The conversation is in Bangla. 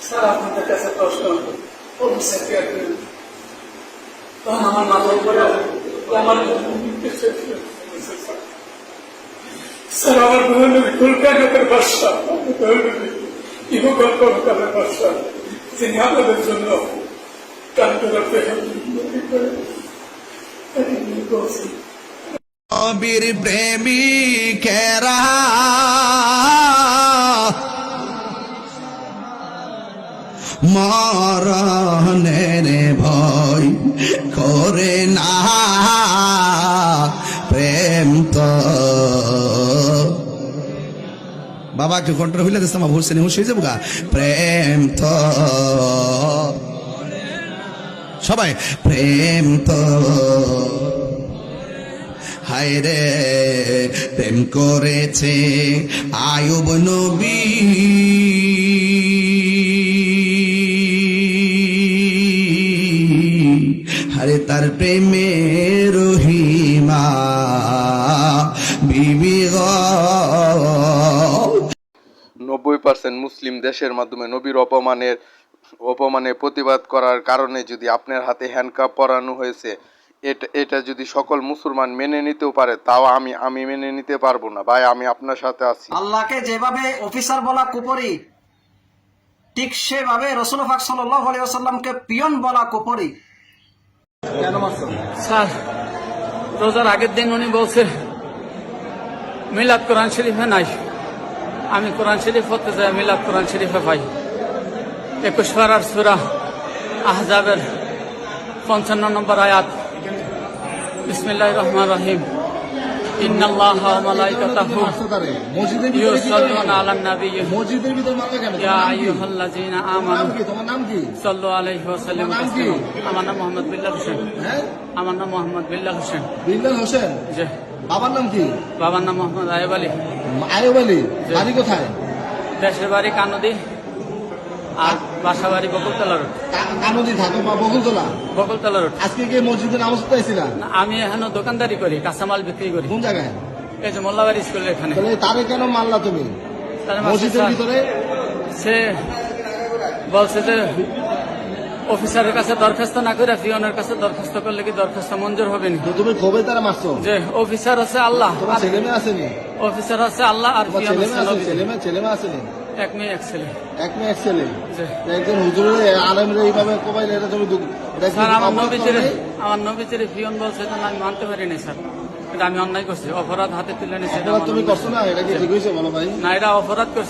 স্যার আপনাদের কাছে প্রশ্ন তখন আমার মাথার উপরে আমার স্যার আমার ফুলকানের বাসা ইহকালের বাসা যিনি আমাদের জন্য নবীর প্রেমিকেরা মরণের ভয় করে না, প্রেম তো বাবা একটু কন্ট্রোল হইলে দিস আমার ভুলছে হুশ হয়ে যাবো গা। প্রেম তো সবাই প্রেম তো হায় রে প্রেম করেছে আয়ুব নবী, আরে তার প্রেমে রহিমা বিবি গো। 90% মুসলিম দেশের মাধ্যমে নবীর অপমানে প্রতিবাদ করার কারণে যদি আপনার হাতে হ্যান্ডকাপ পরানো হয়েছে, এটা যদি সকল মুসলমান মেনে নিতেও পারে, তাও আমি মেনে নিতে পারবো না। ভাই আমি আপনার সাথে আছি। আল্লাহকে যেভাবে অফিসার বলা কুপরি, ঠিক সেভাবে রাসূল পাক সাল্লাল্লাহু আলাইহি ওয়াসাল্লামকে পিয়ন বলা কুপরি। স্যার রোজার আগের দিন উনি বলছে মিলাদ কোরআন শরীফে নাই, আমি কোরআন শরীফ পড়তে যাই, মিলাদ কোরআন শরীফে পাই। 21 পারার সূরা আহজাবের 55 নম্বর আয়াত, বিসমিল্লাহির রহমানির রহিম, ইন্নাল্লাহা ওয়া মালাইকাতাহু ইউসাল্লুনা আলান নাবী ইয়া আইয়ুহাল্লাযীনা আমানু সাল্লু আলাইহি ওয়া সাল্লিমু তাসলিমা। আমার নাম মোহাম্মদ বিল্লাল হোসেন। আমার নাম মোহাম্মদ বিল্লাল হোসেন। বিল্লাল হোসেন। জি। বাবার নাম কি? বাবার নাম মোহাম্মদ আয়ুব আলী। আয়ুব আলী। বাড়ি কোথায়? দেশের বাড়ি কানদী, আর বাসা বাড়ি বকুলতলা রোড। কানদী থাকো বা বকুলতলা? বকুলতলা রোড। আজকে কি মসজিদে নামাজ পড়তে আইছিলা? আমি এখনো দোকানদারি করি, কাঁচামাল বিক্রি করি। কোন জায়গায়? এই যে মোল্লাবাড়ি স্কুলের এখানে। তাহলে তারে কেন মারলা তুমি মসজিদের ভিতরে? সে বলছে যে অফিসারের কাছে দরখাস্ত না করে পিয়নের কাছে দরখাস্ত করলে কি দরখাস্ত মঞ্জুর হবে না। তো তুমি ক্ষোভে তারা মারছো? যে অফিসার হচ্ছে আল্লাহ, তোমার ছেলে মেয়ে আসেনি? অফিসার হচ্ছে আল্লাহ আর পিয়ন হচ্ছে নবী। ছেলে মেয়ে আসেনি? এক মেয়ে এক ছেলে। এক মেয়ে এক ছেলে? জি। একজন হুজুরের আলেমরা এইভাবে কোবাইলে এটা তুমি স্যার আমার নবীজির পিয়ন বলছে যে আমি মানতে পারি না স্যার, এটা আমি অন্যায় করছি, অপরাধ হাতে তুলে নিয়েছি। তুমি করছো না, এটা কি ঠিক হয়েছে বলো ভাই? না, এটা অপরাধ করছি।